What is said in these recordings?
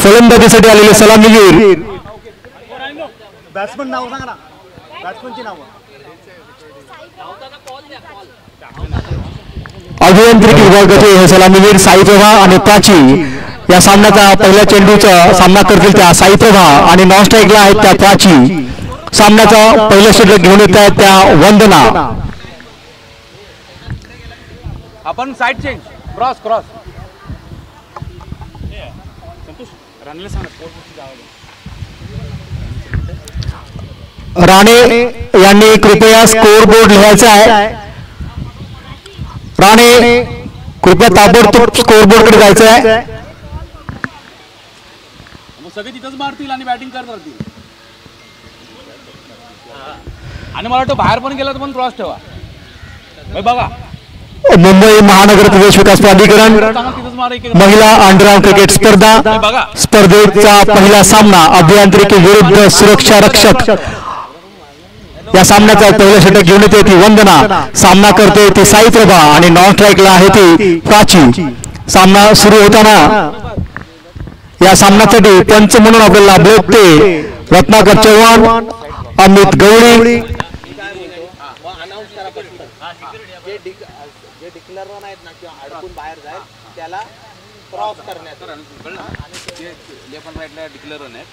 फलंदाजीसाठी आलेले सलामीवीर बॅट्समन नाव सांगा ना, बॅट्समनची नाव. अभियांत्रिकी विभागाचे हे सलामीवीर साई प्रभा आणि प्राची या सामन्याचा पहिल्या चेंडूचा सामना करतील त्या साई प्रभा आणि नॉन स्ट्राईकला आहेत त्या प्राची. सामन्याचा पहिला षटक घेऊन येत आहेत त्या वंदना. आपण side change cross cross Rane यांनी कृपया स्कोर बोर्ड लिहायचा आहे. राणे कृपया ताबडतोब स्कोर बोर्ड कडे जायचं आहे. सगळे तिथंच मारतील आणि बॅटिंग करत राहतील. आणि मला वाटतं बाहेर पण गेला तर पण क्रॉस ठेवा. बघा मुंबई महानगर प्रदेश विकास प्राधिकरण महिला अंडरआर्म क्रिकेट स्पर्धा स्पर्धेचा पहिला सामना अभियांत्रिकी विरुद्ध सुरक्षा रक्षक या सामन्याचा पहिला षटक घेऊन येते ती वंदना. सामना करते ती साई प्रभा आणि नॉन स्ट्राईकला आहे ती प्राची. सामना सुरू होताना या सामन्यासाठी पंच म्हणून आपल्याला बोलते रत्नाकर चव्हाण, अमित गवळी, क्रॉस करण्यात लेफ्ट राईटला डिक्लेअर रन आहे.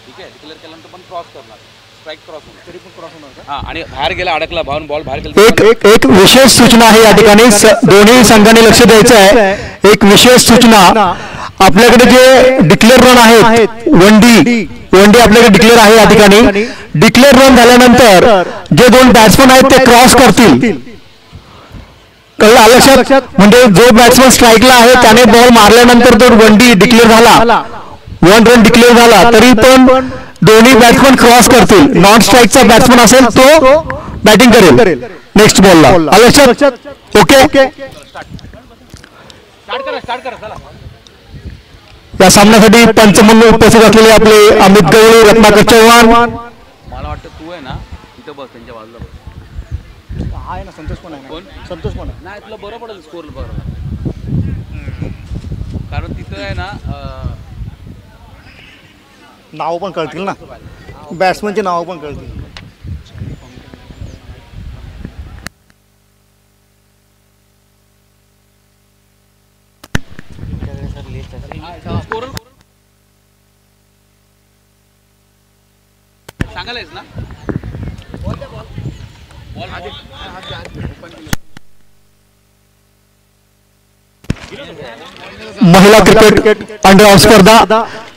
ठीक आहे, डिक्लेअर केल्यानंतर पण क्रॉस करणार, स्ट्राईक क्रॉस होणार, तरी पण क्रॉस होणार. हां, आणि बाहेर गेला अडकला भाऊन बॉल बाहेर गेला. एक विशेष सूचना आहे या ठिकाणी दोन्ही संघांनी लक्ष द्यायचं आहे. एक विशेष सूचना, आपल्याकडे जे डिक्लेअर रन आहेत वनडी आपल्याकडे डिक्लेअर आहे या ठिकाणी. डिक्लेअर रन झाल्यानंतर जे दोन बॅट्समन आहेत ते क्रॉस करतील. कळलं लक्षात? म्हणजे जो बॅट्समन स्ट्राईकला आहे त्याने बॉल मारल्यानंतर तो वनडी डिक्लेअर झाला, 1 रन डिक्लेअर झाला, तरी पण दोन्ही बॅट्समन क्रॉस करतील. नॉन स्ट्राईकचा बॅट्समन असेल तो बॅटिंग करेल नेक्स्ट बॉलला. लक्षात? ओके. या सामन्यासाठी पंच म्हणून उपस्थित असलेले आपले अमित गवळी, रत्नाकर चव्हाण. मला वाटतं तू आहे ना तिथं बस, त्यांच्या बाजूला बस. आहे ना, संतोष पण आहे. संतोष पण आहे. नाही, तुला बरं पडेल स्कोर बरोबर, कारण तिथं आहे ना नाव पण कळतील ना, बॅट्समनचे नाव पण कळतील. सांगायलाच ना. महिला क्रिकेट अंडरआर्म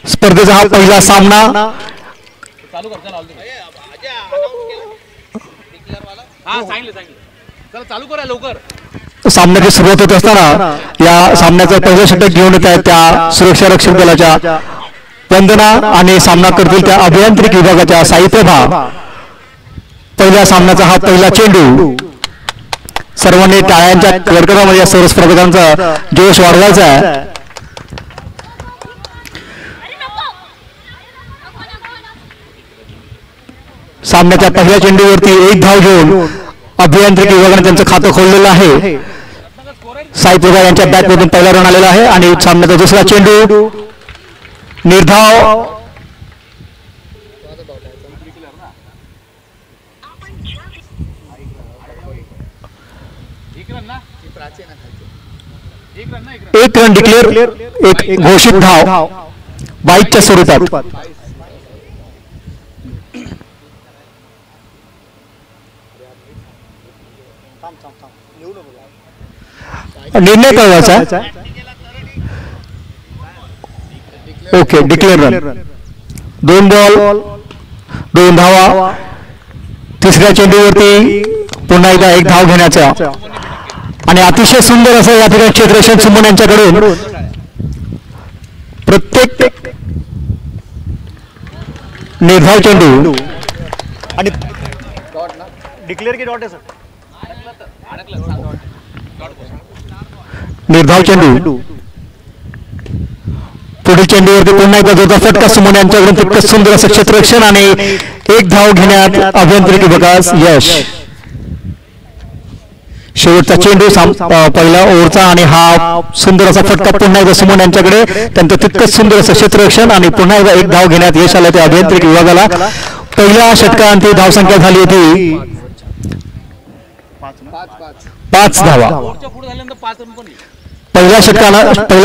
स्पर्धेचा हा पहिला सामना. चालू कर, चालू करा लवकर. सामन्याची सुरुवात होत असताना या सामन्याचं पहिलं षटक घेऊन येत आहेत त्या सुरक्षा रक्षक दलाच्या वंदना आणि सामना करतील त्या अभियांत्रिकी विभागाच्या साई प्रभा. पहिल्या सामन्याचा हा पहिला चेंडू. सर्वांनी टाळ्यांच्या कडकडामध्ये या सर्व स्पर्धकांचा जोश वाढवायचा आहे. सामन्याच्या पहिल्या चेंडूवरती 1 धाव घेऊन अभियांत्रिकी विभागाने त्यांचं खातं खोललेलं आहे. साई प्रभा यांच्या बॅटमधून पहिला रन आलेला आहे आणि सामन्याचा दुसरा चेंडू निर्धाव. एक रन डिक्लेअर, एक घोषित धाव 22च्या स्वरूपात. निर्णय कळवायचा. ओके, डिक्लेअर रन, 2 बॉल 2 धावा. तिसऱ्या चेंडूवरती पुन्हा एकदा 1 धाव घेण्याचा आणि अतिशय सुंदर असं या ठिकाणी क्षेत्ररक्षण सुमन यांच्याकडून प्रत्येक निर्धाव चेंडू आणि डिक्लेअर की डॉट आहे सर, निर्धाव चेंडू. पुढील चेंडूवरती पुन्हा एकदा जोरदार फटका सुमन यांच्याकडून. तितकंच सुंदर असं क्षेत्ररक्षण आणि 1 धाव घेण्यात अभियांत्रिकी विभागास यश. शेवटचा चेंडू पहिला ओव्हरचा आणि हा सुंदर असा फटका पुन्हा एकदा सुमन यांच्याकडे, त्यांचं तितकंच सुंदर असं क्षेत्ररक्षण आणि पुन्हा एकदा एक धाव घेण्यात यश आलं त्या अभियांत्रिकी विभागाला. पहिल्या षटकांती धावसंख्या झाली होती 5 धावा. पहिल्या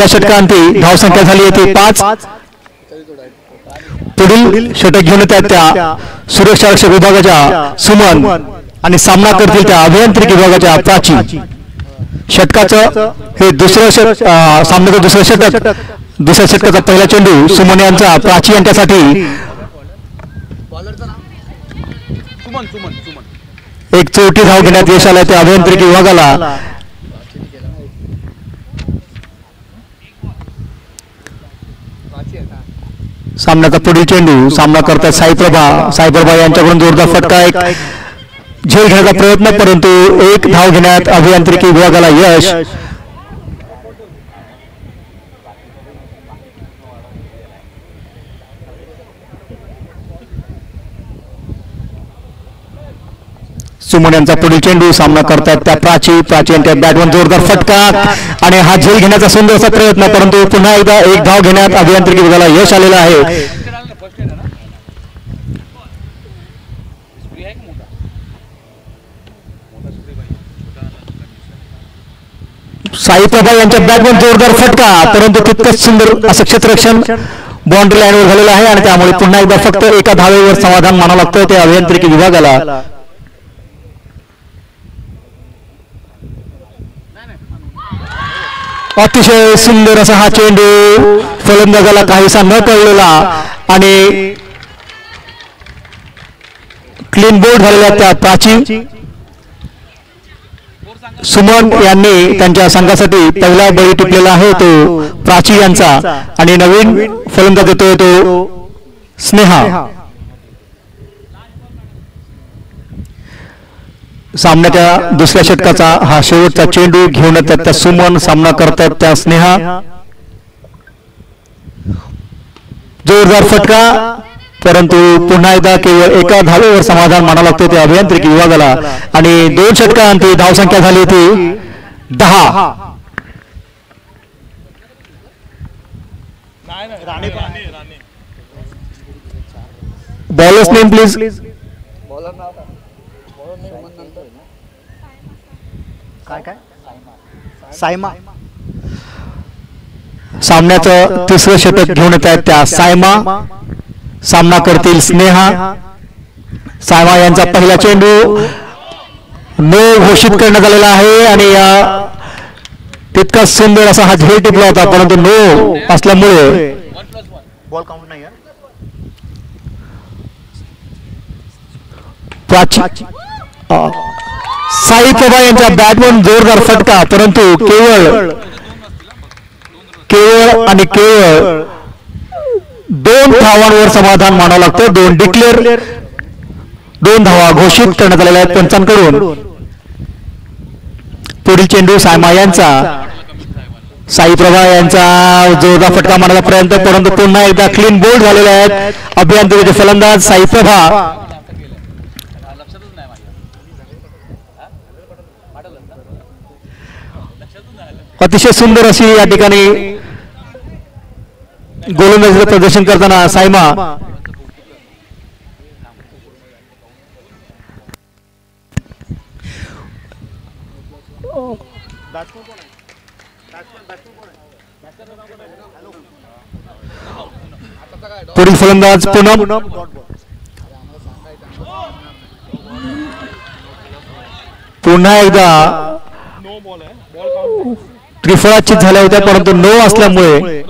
षटकांती धावसंख्या झाली होती 5. पुढील षटक घेऊन येतात त्या सुरक्षा रक्षक विभागाच्या सुमन आणि सामना करतील त्या अभियांत्रिकी विभागाच्या प्राची. षटकाचं हे सामन्याचं दुसरं षटक, दुसऱ्या षटकाचा पहिला चेंडू सुमन यांचा प्राची यांच्यासाठी. एक चौथी धाव घेण्यात यश आलं त्या अभियांत्रिकी विभागाला. सामन्याचा पुढील चेंडू सामना करतात साईप्रभा यांच्याकडून जोरदार फटका, एक झेल घेण्याचा प्रयत्न, परंतु एक धाव घेण्यात अभियांत्रिकी विभागाला यश. सुमन यांचा पुढील चेंडू सामना करतात त्या प्राची यांच्या बॅटवर जोरदार फटका आणि हा झेल घेण्याचा सुंदर असा प्रयत्न, परंतु पुन्हा एकदा एक धाव घेण्यात अभियांत्रिकी विभागाला यश आलेलं आहे. साईप्रभा यांच्या बॅटवर जोरदार फटका, परंतु तितकंच सुंदर असं क्षेत्ररक्षण बाउंड्री लाईनवर झालेलं आहे आणि त्यामुळे पुन्हा एकदा फक्त एका धावेवर समाधान मानावं लागतं त्या अभियांत्रिकी विभागाला. अतिशय सुंदर असा हा चेंडू फलंदाजाला काहीसा न कळलेला आणि क्लीन बोर्ड झालेला त्या प्राची. सुमन यांनी त्यांच्या संघासाठी पहिला बळी टिपलेला आहे तो प्राची यांचा आणि नवीन फलंदाज येतोय तो स्नेहा. सामन्याच्या दुसऱ्या षटकाचा हा शेवटचा चेंडू घेऊन येतात त्या सुमन, सामना करतात त्या स्नेहा. जोरदार फटका, परंतु पुन्हा एकदा केवळ एका धावेवर समाधान मानावं लागतं त्या अभियांत्रिकी विभागाला आणि 2 षटकांती धावसंख्या झाली होती 10. Bowlers name please. काय सायमा. सामन्याचं तिसरं षटक घेऊन येत आहेत त्या सायमा, सामना करतील स्नेहा. सायमा यांचा पहिला चेंडू नो घोषित करण्यात आलेला आहे आणि तितका सुंदर असा हा झेल टिपला होता, परंतु नो असल्यामुळे बॉल काउंट नाही. साईप्रभा यांच्या बॅटमन जोरदार फटका, परंतु केवळ केवळ 2 धावांवर समाधान मानावं लागतं. 2 धावा घोषित करण्यात आलेल्या आहेत पंचांकडून. पुढील चेंडू सायमा यांचा, साईप्रभा यांचा जोरदार फटका मारण्याचा प्रयत्न, परंतु पुन्हा एकदा क्लीन बोल्ड झालेले आहेत अभियांत्रिकीचे फलंदाज साईप्रभा. अतिशय सुंदर अशी या ठिकाणी गोलंदाजीचं प्रदर्शन करताना सायमा. पुढील फलंदाज पूनम. पुन्हा एकदा त्रिफळाचित झाल्या होत्या, परंतु नो असल्यामुळे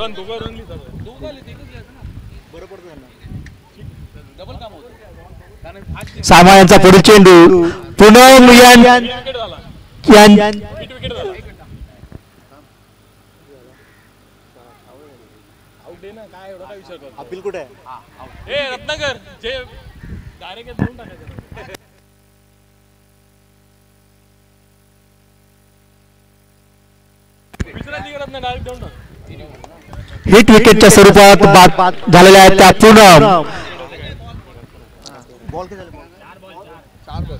सायमा यांचा पुढील चेंडू पूनम अपील कुठे आहे? रत्नाकर हिट विकेटच्या स्वरूपात बाद झालेल्या आहेत त्या पूनम. बॉल किती झाले? 4 बॉल.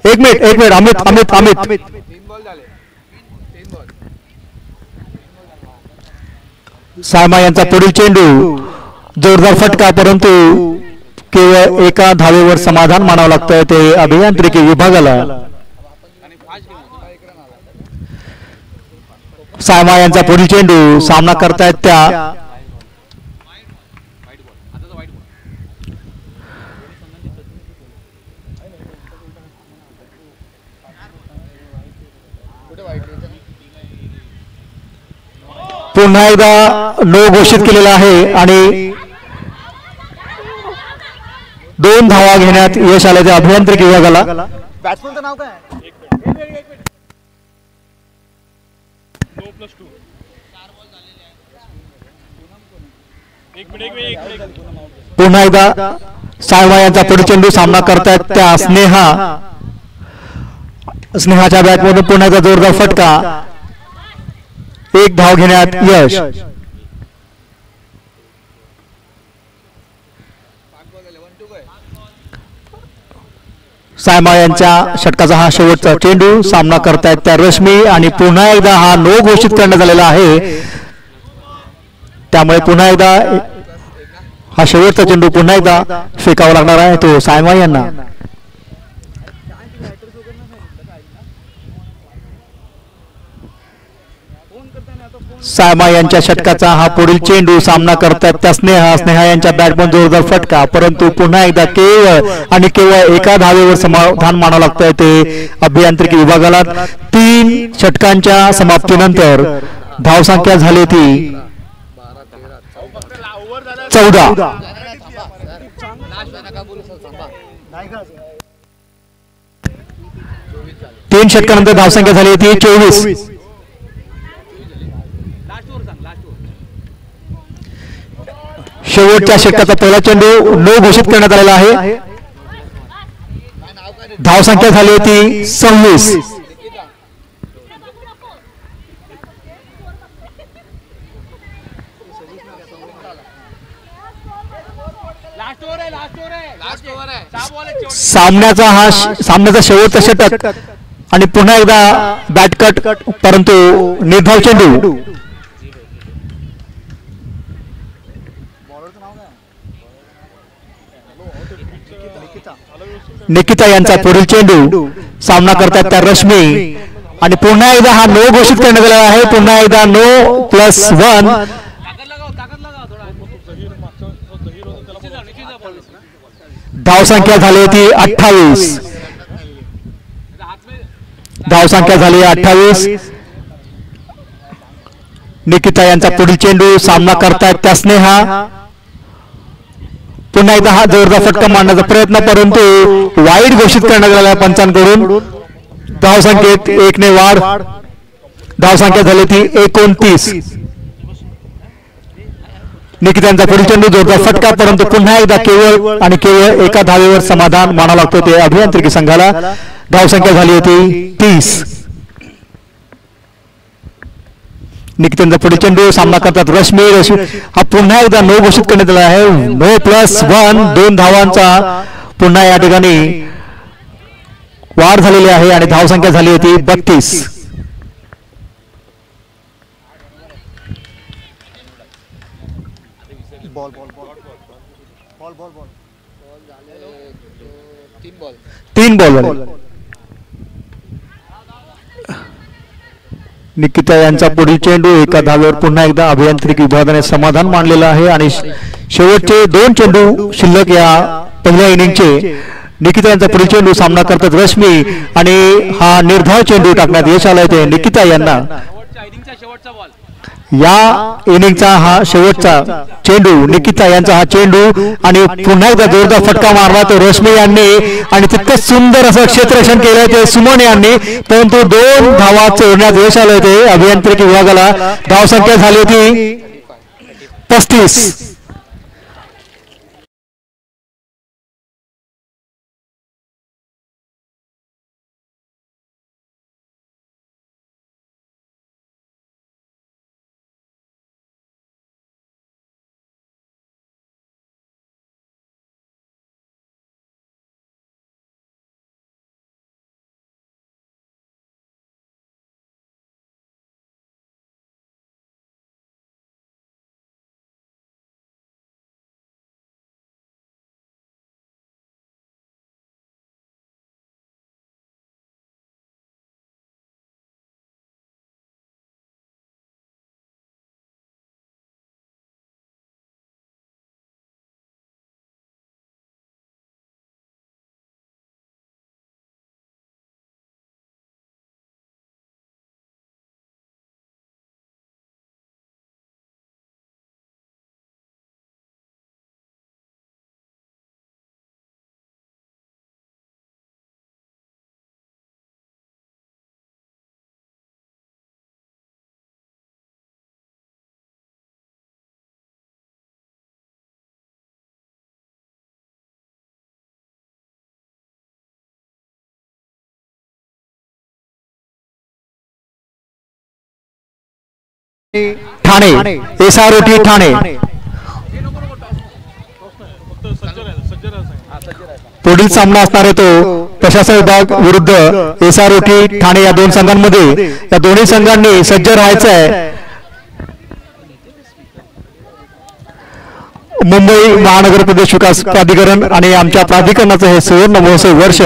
एक मिनिट अमित सायमा यांचा पुढील चेंडू जोरदार फटका, परंतु केवळ एका धावेवर समाधान मानावं लागतंय ते अभियांत्रिकी विभागाला. सायमा यांचा पुढील चेंडू सामना करतायत त्या पुन्हा एकदा नो घोषित केलेला आहे आणि 2 धावा घेण्यात यश आले त्या अभियांत्रिकी विभागाला. बॅट्समनचं नाव काय? पुन्हा एकदा सायमा यांचा पुढील चेंडू सामना करतायत त्या स्नेहाच्या बॅटमधून पुन्हा एकदा जोरदार फटका, 1 धाव घेण्यात यश. सायमा यांच्या षटकाचा हा शेवटचा चेंडू सामना करतायत त्या रश्मी आणि पुन्हा एकदा हा नो घोषित करण्यात आलेला आहे. त्यामुळे पुन्हा एकदा हा शेवटचा चेंडू पुन्हा एकदा फेकावा लागणार आहे तो सायमा यांना. सायमा यांच्या षटकाचा हा पुढील चेंडू सामना करतात त्या स्नेहा यांच्या बॅटमधून जोरदार फटका, परंतु पुन्हा एकदा केवळ एका धावेवर समाधान मानावं लागतंय ते अभियांत्रिकी विभागाला. 3 षटकांच्या समाप्तीनंतर धावसंख्या झाली ती 14. 3 षटकानंतर धावसंख्या झाली ती 24. शेवटच्या षटकाचा पहिला चेंडू नो घोषित करण्यात आलेला आहे. धावसंख्या झाली होती 26. सामन्याचा शेवटचा षटक आणि पुन्हा एकदा बॅटकट, परंतु निर्धाव चेंडू. निकिता यांचा पुढील चेंडू सामना करतात त्या रश्मी आणि पुन्हा एकदा हा नो घोषित करण्यात आलेला आहे. पुन्हा एकदा नो +1. धावसंख्या झाली होती 28. धावसंख्या झाली 28. निकिता यांचा पुढील चेंडू सामना करतायत त्या स्नेहा. पुन्हा एकदा हा जोरदार फटका मारण्याचा प्रयत्न, परंतु वाईड घोषित करण्यात आला पंचांकडून. धावसंख्येत 1 ने वाढ. धावसंख्या झाली ती 29. निकितांचा पुढील चेंडू जोरदार फटका, परंतु पुन्हा एकदा केवळ एका धावेवर समाधान मानावं लागतं ते अभियांत्रिकी संघाला. धावसंख्या झाली होती 30. निकितांचा पुढील चेंडू सामना करतात रश्मी हा पुन्हा एकदा नो घोषित करण्यात आला आहे. नो +1. 2 धावांचा पुन्हा या ठिकाणी वाढ झालेली आहे आणि धावसंख्या झाली होती 32. Ball 3 ball. निकिता यांचा पुढील चेंडू एका धावेवर पुन्हा एकदा अभियांत्रिकी विभागाने समाधान मानलेलं आहे आणि शेवटचे 2 चेंडू शिल्लक या पहिल्या इनिंगचे. निकिता यांचा पुढील चेंडू सामना करतात रश्मी आणि हा निर्धाव चेंडू टाकण्यात यश आलंय ते निकिता यांना. या इनिंगचा हा शेवटचा चेंडू निकिता यांचा हा चेंडू आणि पुन्हा एकदा जोरदार फटका मारला तो रश्मी यांनी आणि तितकं सुंदर असं क्षेत्ररक्षण केलंय ते सुमन यांनी, परंतु 2 धावा चोरण्यात यश आलंय ते अभियांत्रिकी विभागाला. धावसंख्या झाली होती 35. ठाणे SROT ठाणे पुढील सामना असणार आहे तो प्रशासन विभाग विरुद्ध SROT ठाणे या दोन संघांमध्ये. या दोन्ही संघांनी सज्ज राहायचं आहे. मुंबई महानगर प्रदेश विकास प्राधिकरण आणि आमच्या प्राधिकरणाचं हे सुवर्ण महोत्सव वर्ष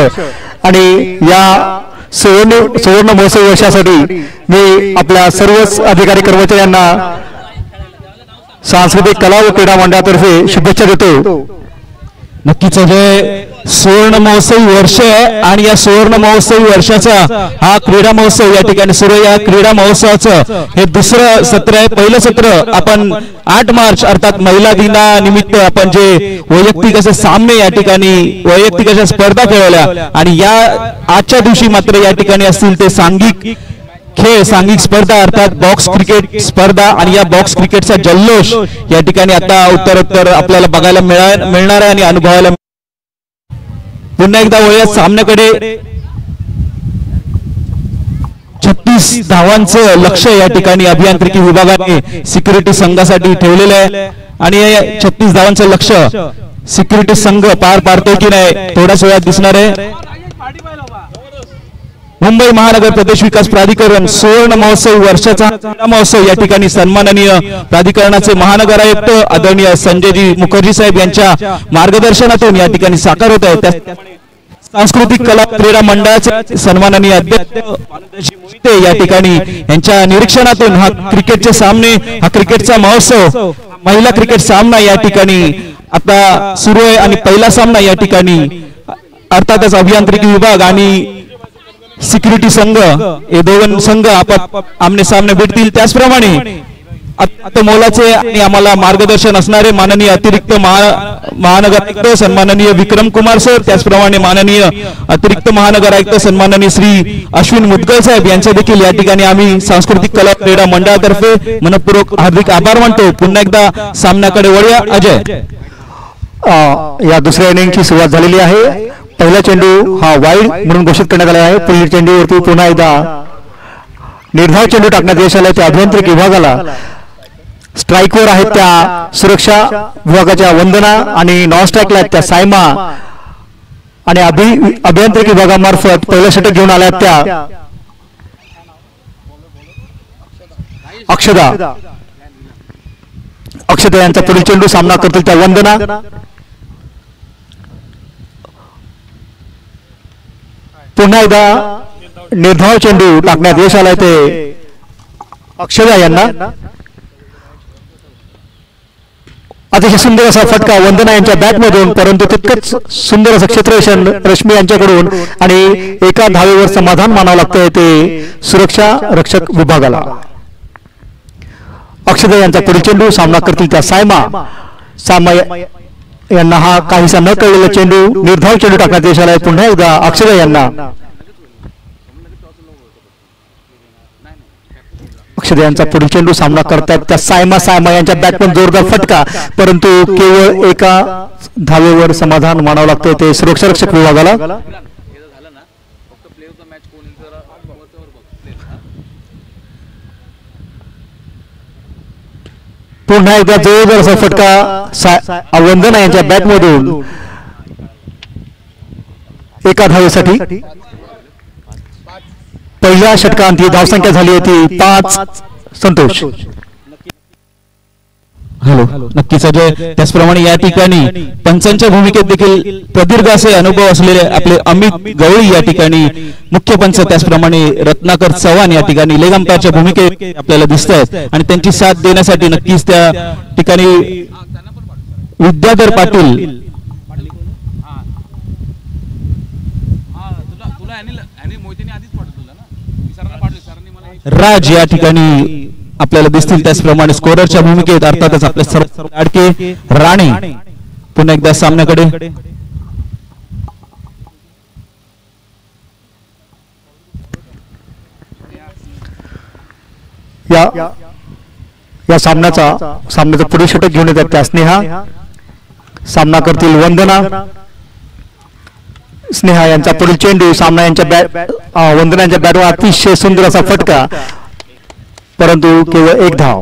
आणि या सुवर्ण महोत्सव वर्षासाठी मी आपल्या सर्वच अधिकारी कर्मचाऱ्यांना सांस्कृतिक कला व क्रीडा मंडळातर्फे शुभेच्छा देतो. नक्कीच अजय सुवर्ण महोत्सवी वर्ष आहे आणि या सुवर्ण महोत्सवी वर्षाचा हा क्रीडा महोत्सव या ठिकाणी सुरू आहे. या क्रीडा महोत्सवाचं हे दुसरं सत्र आहे. पहिलं सत्र आपण 8 मार्च अर्थात महिला दिनानिमित्त आपण जे वैयक्तिक असे सामने या ठिकाणी वैयक्तिक अशा स्पर्धा खेळवल्या आणि या आजच्या दिवशी मात्र या ठिकाणी असतील ते सांघिक खेळ सांघिक स्पर्धा अर्थात बॉक्स क्रिकेट स्पर्धा आणि या बॉक्स क्रिकेटचा जल्लोष या ठिकाणी आता उत्तरोत्तर आपल्याला बघायला मिळणार आहे आणि अनुभवायला. पुन्हा एकदा वळूया सामन्याकडे. 36 धावांचं लक्ष या ठिकाणी अभियांत्रिकी विभागाने सिक्युरिटी संघासाठी ठेवलेलं आहे आणि 36 धावांचं लक्ष सिक्युरिटी संघ पार पाडतो की नाही थोड्याच वेळात दिसणार आहे. मुंबई महानगर प्रदेश विकास प्राधिकरण सुवर्ण महोत्सव वर्षाचा महोत्सव या ठिकाणी सन्माननीय प्राधिकरणाचे महानगर आयुक्त आदरणीय संजयजी मुखर्जी साहेब यांच्या मार्गदर्शनातून या ठिकाणी साकार होत आहे. सांस्कृतिक कला क्रीडा मंडळाचे सन्माननीय अध्यक्ष या ठिकाणी यांच्या निरीक्षणातून हा क्रिकेटचे सामने हा क्रिकेटचा महोत्सव महिला क्रिकेट सामना या ठिकाणी आता सुरू आहे आणि पहिला सामना या ठिकाणी अर्थातच अभियांत्रिकी विभाग आणि सिक्युरिटी संघ हे दोन संघ आमने सामने भेटतील. त्याचप्रमाणे आता मोलाचे आणि आम्हाला मार्गदर्शन असणारे माननीय अतिरिक्त महानगर आयुक्त सन्माननीय विक्रम कुमार सर त्याचप्रमाणे माननीय अतिरिक्त महानगर आयुक्त सन्माननीय श्री अश्विन मुदगल साहेब यांचे देखील या ठिकाणी आम्ही सांस्कृतिक कला क्रीडा मंडळातर्फे मनपूर्वक हार्दिक आभार मानतो. पुन्हा एकदा सामन्याकडे वळूया. अजय या दुसऱ्या इनिंगची सुरुवात झालेली आहे. पहिला चेंडू हा वाईड म्हणून घोषित करण्यात आला आहे. पुढील चेंडूवरती पुन्हा एकदा निर्धाव चेंडू टाकण्यात यश आलं. त्या अभियांत्रिकी विभागाला स्ट्राईकवर आहेत त्या सुरक्षा विभागाच्या वंदना आणि नॉन स्ट्राईकला आहेत त्या सायमा आणि अभियांत्रिकी विभागामार्फत पहिलं षटक घेऊन आल्या त्या अक्षदा यांचा पुढील चेंडू सामना करतील त्या वंदना. पुन्हा एकदा निर्धाव चेंडू टाकण्यात यश आलंय ते अक्षदा यांना. अतिशय सुंदर असा फटका वंदना यांच्या बॅटमधून परंतु तितकंच सुंदर असं क्षेत्ररक्षण रश्मी यांच्याकडून आणि एका धावेवर समाधान मानावं लागतंय ते सुरक्षा रक्षक विभागाला. अक्षदा यांचा पुढील चेंडू सामना करतील त्या सायमा यांना हा काहीसा न कळलेला चेंडू निर्धाव चेंडू टाकण्यात यश आलाय. पुन्हा एकदा अक्षदा यांना अक्षदा यांचा पुढील चेंडू सामना करतात त्या सायमा यांच्या बॅटमन जोरदार फटका परंतु केवळ एका धावेवर समाधान मानावं लागतंय ते सुरक्षा रक्षक विभागाला. पुन्हा एकदा जोरदार असा फटका वंदना यांच्या बॅटमधून एका धावेसाठी. पहिल्या षटकांत धावसंख्या झाली होती 5. संतोष हॅलो नक्कीच अजय. त्याचप्रमाणे या ठिकाणी पंचांच्या भूमिकेत देखील प्रदीर्घ असे अनुभव असलेले आपले अमित गवळी या ठिकाणी मुख्य पंच त्याचप्रमाणे रत्नाकर चव्हाण या ठिकाणी लेग अंपायरच्या भूमिकेत आपल्याला दिसत आहेत आणि त्यांची साथ देण्यासाठी नक्कीच त्या ठिकाणी विद्याधर पाटील राज या ठिकाणी आपल्याला दिसतील. त्याचप्रमाणे स्कोररच्या भूमिकेत अर्थातच आपले सर्व लाडके राणे. पुन्हा एकदा सामन्याकडे या सामन्याचं पुढील षटक घेऊन येतात त्या स्नेहा. सामना करतील वंदना. स्नेहा यांचा पुढील चेंडू सामना यांच्या वंदना यांच्या बॅटवर अतिशय सुंदर असा फटका परंतु केवळ एक धाव.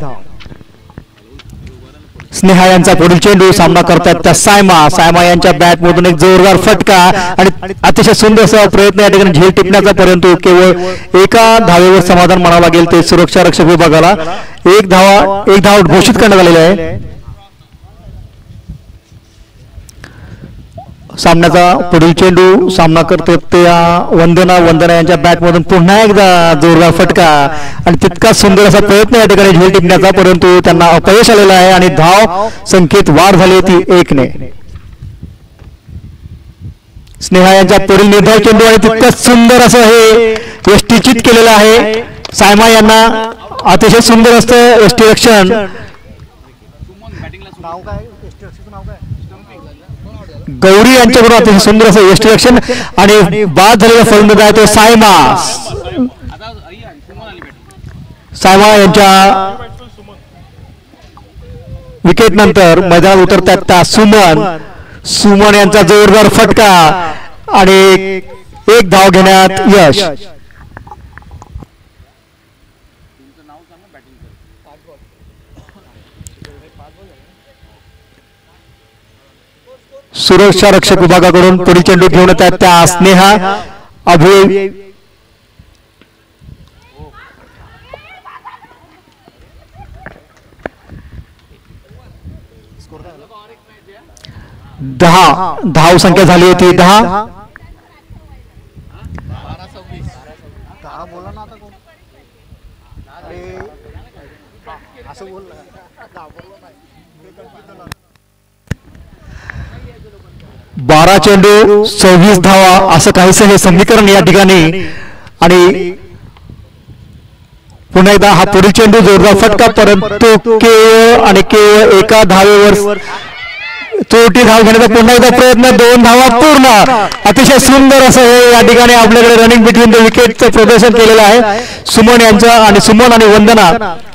स्नेहा यांचा पुढील चेंडू सामना करतात त्या सायमा यांच्या बॅट मधून एक जोरदार फटका आणि अतिशय सुंदर असा प्रयत्न या ठिकाणी झेल टिपण्याचा, परंतु केवळ एका धावेवर समाधान मानावं लागेल ते सुरक्षा रक्षक विभागाला. एक धाव घोषित करण्यात आलेला आहे. सामन्याचा पुढील चेंडू सामना करतो त्या वंदना यांच्या बॅट मधून पुन्हा एकदा जोरदार फटका आणि तितका सुंदर असा प्रयत्न या ठिकाणी झेल टिपण्याचा, परंतु त्यांना अपयश आलेला आहे आणि धाव संख्येत वाढ झाली होती 1 ने. स्नेहा यांच्या पुढील निर्धाव चेंडू आणि तितकंच सुंदर असं हे यष्टीचित केलेलं आहे. सायमा यांना अतिशय सुंदर असतं यष्टीरक्षण. नाव काय यष्टीरक्षकाचं नाव काय? गौरी यांच्याकडून अतिशय सुंदर असं यष्टीरक्षण आणि बाद झालेला फलंदाज आहे तो सायमा यांच्या विकेट नंतर मैदानात उतरतात त्या सुमन यांचा जोरदार फटका आणि एक धाव घेण्यात यश. सुरक्षा रक्षक विभागाकडून पुढील चेंडू घेऊन येतात त्या स्नेहा अभि 10 धाव संख्या झाली होती 10. बोला ना आता कोण? अरे असं बोल. 12 चेंडू 26 धावा असं काहीसं हे समीकरण या ठिकाणी. आणि पुन्हा एकदा हा पुढील चेंडू जोरदार फटका, परंतु केवळ एका धावेवर चोटी धाव घेण्याचा पुन्हा एकदा प्रयत्न. 2 धावा पूर्ण. अतिशय सुंदर असं हे या ठिकाणी आपल्याकडे रनिंग बिटवीन द विकेटचं प्रदर्शन केलेलं आहे सुमन आणि वंदना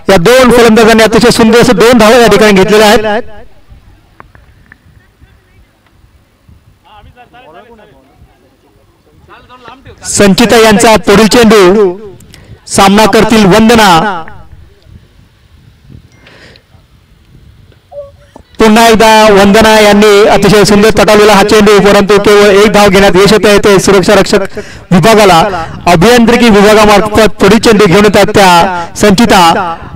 या 2 फलंदाजांनी अतिशय सुंदर असं 2 धावा या ठिकाणी घेतलेल्या आहेत. संचिता यांचा पुढील चेंडू सामना करतील वंदना. पुन्हा एकदा वंदना यांनी अतिशय सुंदर तटावलेला हा चेंडू, परंतु केवळ एक धाव घेण्यात यश येत आहे ते सुरक्षा रक्षक विभागाला. अभियांत्रिकी विभागामार्फत पुढील चेंडू घेऊन येतात त्या संचिता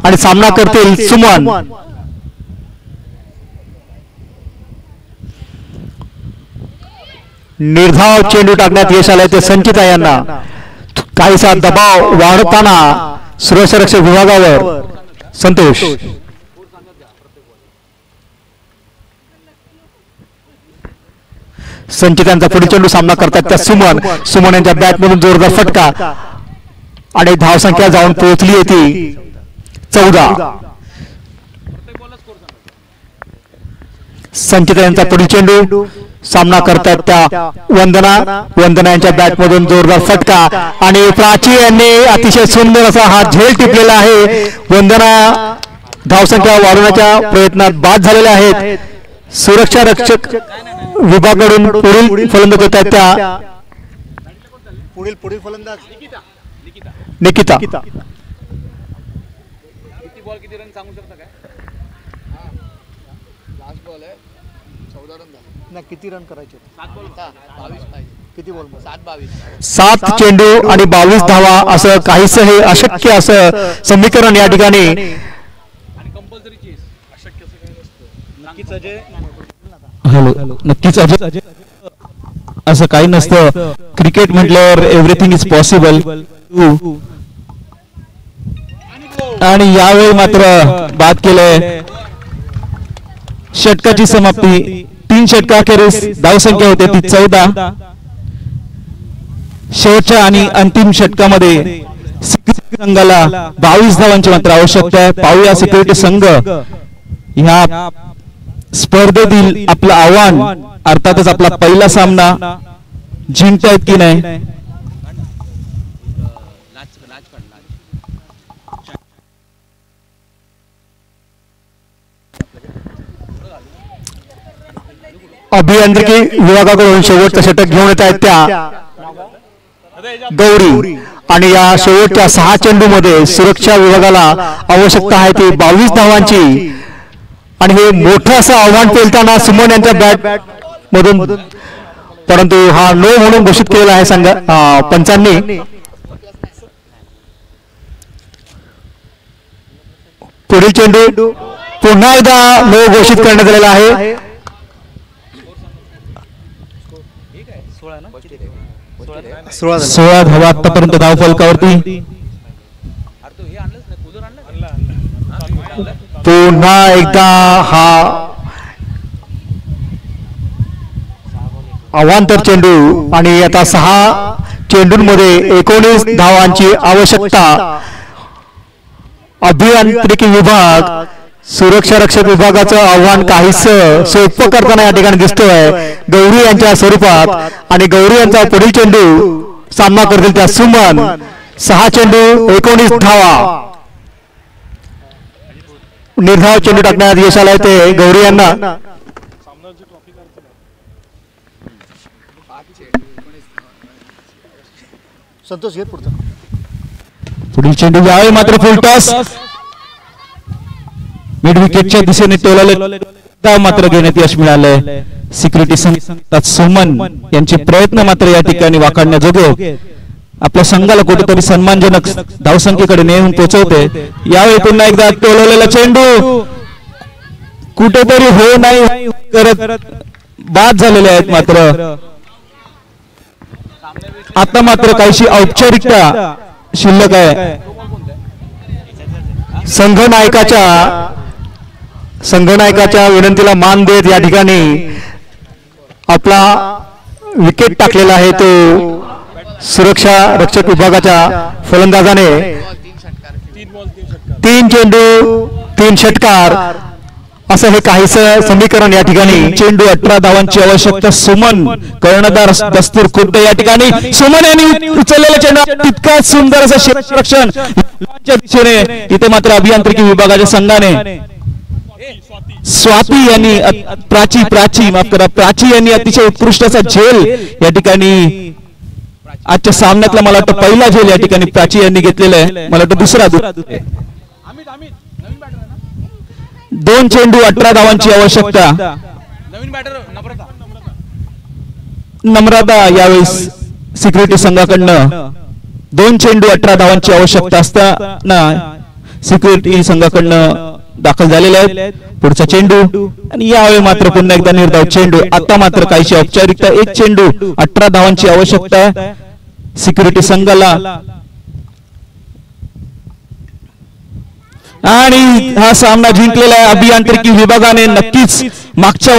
आणि सामना करतील सुमन. निर्धाव चेंडू टाकण्यात यश आलंय ते संचिता यांना. काहीसा दबाव वाढताना सुरक्षा रक्षक विभागावर संतोष. संचितांचा पुढील चेंडू सामना करतात त्या सुमन यांच्या बॅट मधून जोरदार फटका आणि धाव संख्या जाऊन पोहोचली होती 14. संचिता यांचा पुढील चेंडू सामना करतात त्या वंदना यांच्या बॅट मधून जोरदार फटका आणि प्राची यांनी अतिशय सुंदर असा हा झेल टिपलेला आहे. वंदना धावसंख्या वाढवण्याच्या प्रयत्नात बाद झालेल्या आहेत. सुरक्षा रक्षक विभागाकडून पुढील फलंदाज होत आहेत त्या पुढील फलंदाज निकिता. किती बॉल किती रन सांगू शकता काय? लास्ट बॉल आहे 14 रन ना. किती रन करायचे? 7 बॉल 22 पाहिजे. किती बॉल? 7 चेंडू आणि 22 धावा असं काहीसं हे अशक्य असं समीकरण या ठिकाणी. आणि कंपल्सरी चेस अशक्य असं काही नसतं. नक्कीच अजय नक्कीच अजय असं काही नसतं. क्रिकेट म्हटल्यावर एव्हरीथिंग इज पॉसिबल. आणि यावेळी मात्र बाद केलंय. षटकाची समाप्ती 3 षटकाखेरीस धावसंख्या होते ती 14. शेवटच्या आणि अंतिम षटकामध्ये संघाला 22 धावांची मात्र आवश्यकता आहे. पाहूया सिक्युरिटी संघ ह्या स्पर्धेतील आपलं आव्हान अर्थातच आपला पहिला सामना जिंकतायत की नाही. अभियांत्रिकी विभागाकडून शेवटचं षटक घेऊन येत आहेत त्या गौरी आणि या शेवटच्या 6 चेंडूमध्ये सुरक्षा विभागाला आवश्यकता आहे ती 22 धावांची आणि हे मोठं असं आव्हान पेलताना सुमन यांच्या बॅट मधून, परंतु हा नो म्हणून घोषित केलेला आहे संघ पंचांनी. पुढील चेंडू पुन्हा एकदा नो घोषित करण्यात आलेला आहे. 16 धावा आतापर्यंत धावफलकावरती. पुन्हा एकदा हा अवांतर चेंडू आणि आता 6 चेंडूंमध्ये 19 धावांची आवश्यकता. अभियांत्रिकी विभाग सुरक्षा रक्षक विभागाचं आव्हान काहीच सोपं करताना या ठिकाणी दिसतोय गौरी यांच्या स्वरूपात. आणि गौरी यांचा पुढील चेंडू सामना करतील त्या सुमन. 6 चेंडू 19 धावा. निर्धाव चेंडू टाकण्यात यश आलंय ते गौरी यांना. संतोष घे पुढचा. पुढील चेंडू यावेळी मात्र फुलटॉस मिड विकेटच्या दिशेने टोलाले मात्र घेण्यात यश मिळालंय. सिक्युरिटी संघात सुमन यांचे प्रयत्न मात्र या ठिकाणी वाखाणण्याजोगे आपल्या संघाला कुठेतरी सन्मानजनक धावसंख्येकडे नेऊन पोहोचवते. यावेळी पुन्हा एकदा टोलवलेला चेंडू कुठेतरी हो नाही करत बाद झालेले आहेत. मात्र आता मात्र काहीशी औपचारिकता शिल्लक आहे. संघनायकाच्या विनंतीला मान देत या ठिकाणी आपला विकेट टाकलेला आहे तो सुरक्षा रक्षक विभागाच्या फलंदाजाने. 3 चेंडू 3 षटकार असं हे काहीसं समीकरण या ठिकाणी. चेंडू 18 धावांची आवश्यकता. सुमन कर्णधार दस्तूर खुर्द या ठिकाणी. सुमन यांनी उचललेला चेंडू तितकाच सुंदर असं क्षेत्ररक्षण दिशेने. इथे मात्र अभियांत्रिकी विभागाच्या संघाने स्वाती यांनी प्राची यांनी अतिशय उत्कृष्ट असा झेल या ठिकाणी आजच्या सामन्यातला मला वाटतं पहिला झेल या ठिकाणी प्राची यांनी घेतलेला आहे. मला वाटतं दुसरा. 2 चेंडू 18 धावांची आवश्यकता. नम्रता यावेळी सिक्युरिटी संघाकडनं 2 चेंडू 18 धावांची आवश्यकता असताना सिक्युरिटी संघाकडनं दाखल झालेले आहेत. पुढचा चेंडू आणि यावेळी मात्र पुन्हा एकदा निर्धाव चेंडू. आता मात्र काहीशी औपचारिकता. 1 चेंडू 18 धावांची आवश्यकता सिक्युरिटी संघाला. आणि हा सामना जिंकलेला आहे अभियांत्रिकी विभागाने. नक्कीच मागच्या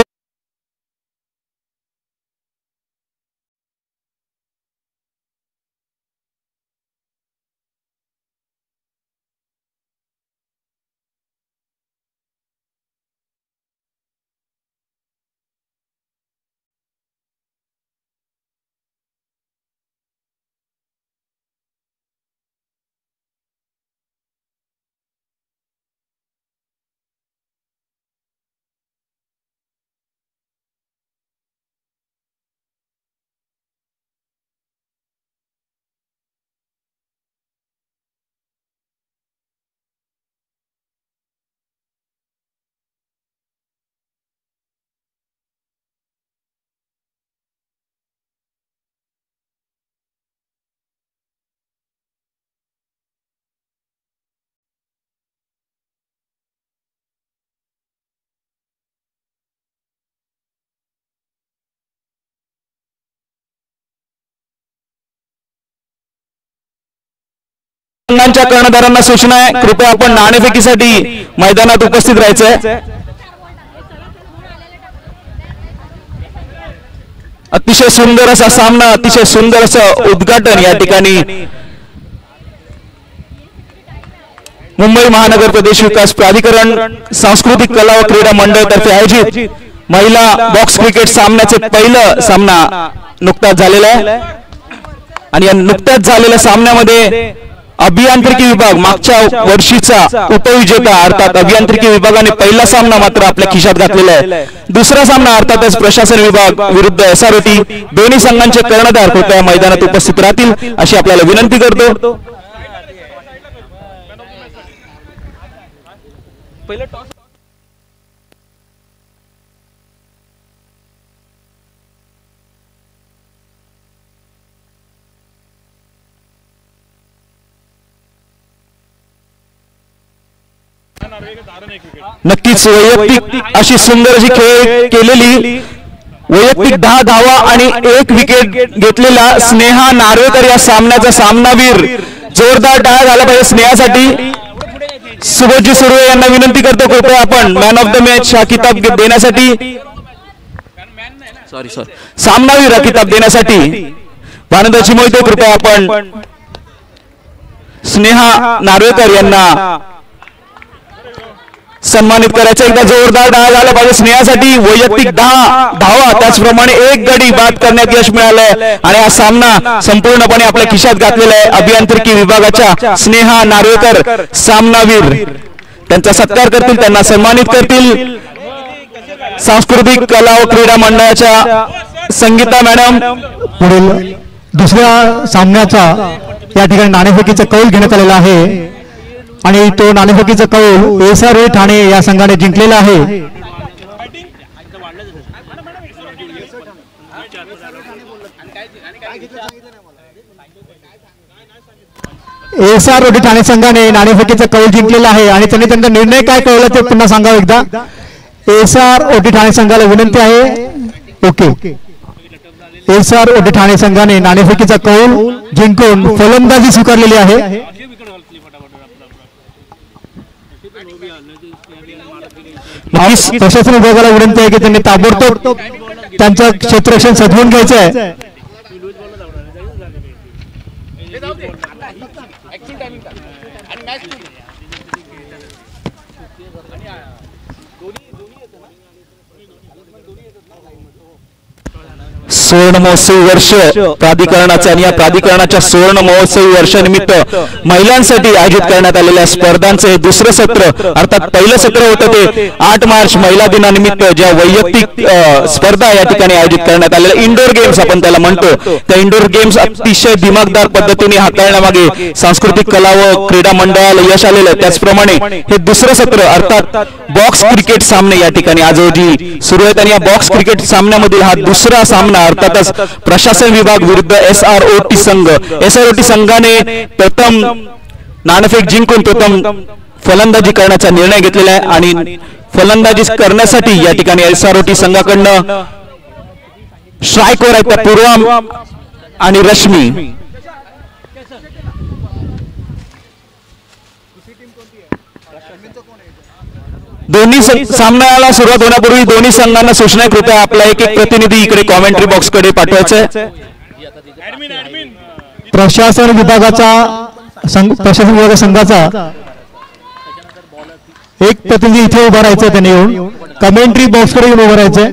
संघांच्या कर्णधारांना सूचना आहे, कृपया आपण नाणेफेकीसाठी मैदानात उपस्थित राहायचंय. अतिशय सुंदर असा सामना, अतिशय सुंदर असं उद्घाटन या ठिकाणी मुंबई महानगर प्रदेश विकास प्राधिकरण सांस्कृतिक कला व क्रीडा मंडळ तर्फे आयोजित महिला बॉक्स क्रिकेट सामन्याचे पहिलं सामना नुकताच झालेला आहे. आणि या नुकत्याच झालेल्या सामन्यामध्ये अभियांत्रिकी विभाग मागच्या वर्षीचा उपविजेता अर्थात अभियांत्रिकी विभागाने पहिला सामना मात्र आपल्या खिशात घातलेला आहे. दुसरा सामना अर्थातच प्रशासन विभाग विरुद्ध SROT. दोन्ही संघांचे कर्णधार कृपया मैदानात उपस्थित राहतील अशी आपल्याला विनंती करतो. नक्कीच वैयक्तिक अशी सुंदर अशी खेळ केलेली वैयक्तिक 10 धावा आणि 1 विकेट घेतलेला स्नेहा नार्वेकर या सामन्याचा सामनावीर. जोरदार टाळ्या झाला पाहिजे स्नेहासाठी. सुबोधजी सुर्वे यांना विनंती करतो कृपया आपण मॅन ऑफ द मॅच हा किताब देण्यासाठी सामनावीर हा किताब देण्यासाठी भानंदाची मोहिते कृपया आपण स्नेहा नार्वेकर यांना सन्मानित करायचं. एकदा जोरदार डाव झाला पाहिजे स्नेहासाठी. वैयक्तिक 10 धावा त्याचप्रमाणे 1 गडी बाद करण्यात यश मिळालंय आणि हा सामना संपूर्णपणे आपल्या खिशात घातलेला आहे. अभियांत्रिकी विभागाच्या स्नेहा नार्वेकर सामनावीर. त्यांचा सत्कार करतील, त्यांना सन्मानित करतील सांस्कृतिक कला व क्रीडा मंडळाच्या संगीता मॅडम. पुढील दुसऱ्या सामन्याचा या ठिकाणी नाणेफेकीचा कौल घेण्यात आलेला आहे आणि तो नाणेफेकीचा कौल SRO ठाणे या संघाने जिंकलेला आहे. SRO ठाणे संघाने नाणेफेकीचा कौल जिंकलेला आहे आणि त्यांनी त्यांचा निर्णय काय कळवला ते पुन्हा सांगा एकदा. SRO ठाणे संघाला विनंती आहे. ओके, SRO ठाणे संघाने नाणेफेकीचा कौल जिंकून फलंदाजी स्वीकारलेली आहे. प्रशासन विभागाला विनंती आहे की त्यांनी ताबडतोब त्यांचं क्षेत्ररक्षण सजवून घ्यायचं आहे. सुवर्ण महोत्सवी वर्ष प्राधिकरणाचे आणि या प्राधिकरणाच्या सुवर्ण महोत्सवी वर्षानिमित्त महिलांसाठी आयोजित करण्यात आलेल्या स्पर्धांचे हे दुसरं सत्र अर्थात पहिलं सत्र होतं ते 8 मार्च महिला दिनानिमित्त ज्या वैयक्तिक स्पर्धा या ठिकाणी आयोजित करण्यात आलेल्या इंडोर गेम्स आपण त्याला म्हणतो, त्या इंडोर गेम्स अतिशय दिमागदार पद्धतीने हाताळण्यामागे सांस्कृतिक कला व क्रीडा मंडळाला यश आलेलं आहे. त्याचप्रमाणे हे दुसरं सत्र अर्थात बॉक्स क्रिकेट सामने या ठिकाणी आज रोजी सुरू आहेत आणि या बॉक्स क्रिकेट सामन्यामधील हा दुसरा सामना अर्थातच प्रशासन विभाग विरुद्ध SROT संघ. SROT संघाने प्रथम नाणेफेक जिंकून प्रथम फलंदाजी करण्याचा निर्णय घेतलेला आहे आणि फलंदाजी करण्यासाठी या ठिकाणी SROT संघाकडनं स्ट्राईकवर आहेत त्या पूर्वा आणि रश्मी. दोन्ही सामन्याला सुरुवात होण्यापूर्वी दोन्ही संघांना सूचना कृपया आपला एक प्रतिनिधी इकडे कॉमेंट्री बॉक्स कडे पाठवायचा आहे. प्रशासन विभागाचा संघाचा एक प्रतिनिधी इथे उभा राहायचं, त्याने येऊन कमेंट्री बॉक्स कडे येऊन उभं राहायचंय.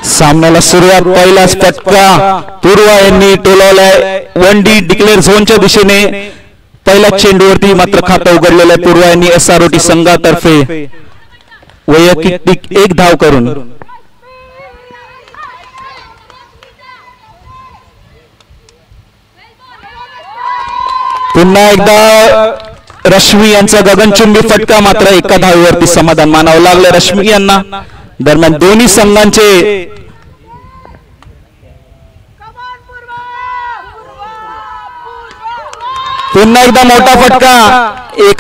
सामन्याला सुरुवात पहिलाच फटका पूर्वा यांनी टोलवलाय. 1D डिक्लेअर झोनच्या दिशेने पहिल्या चेंडूवरती मात्र खातं उघडलेलं आहे पूर्वा यांनी SROT संघातर्फे वैयक्तिक 1 धाव करून. पुन्हा एकदा रश्मी यांचा गगनचुंबी फटका मात्र 1 धावेवरती समाधान मानावं लागलं रश्मी यांना. दरम्यान दोन्ही संघांचे पुन्हा एकदा मोठा फटका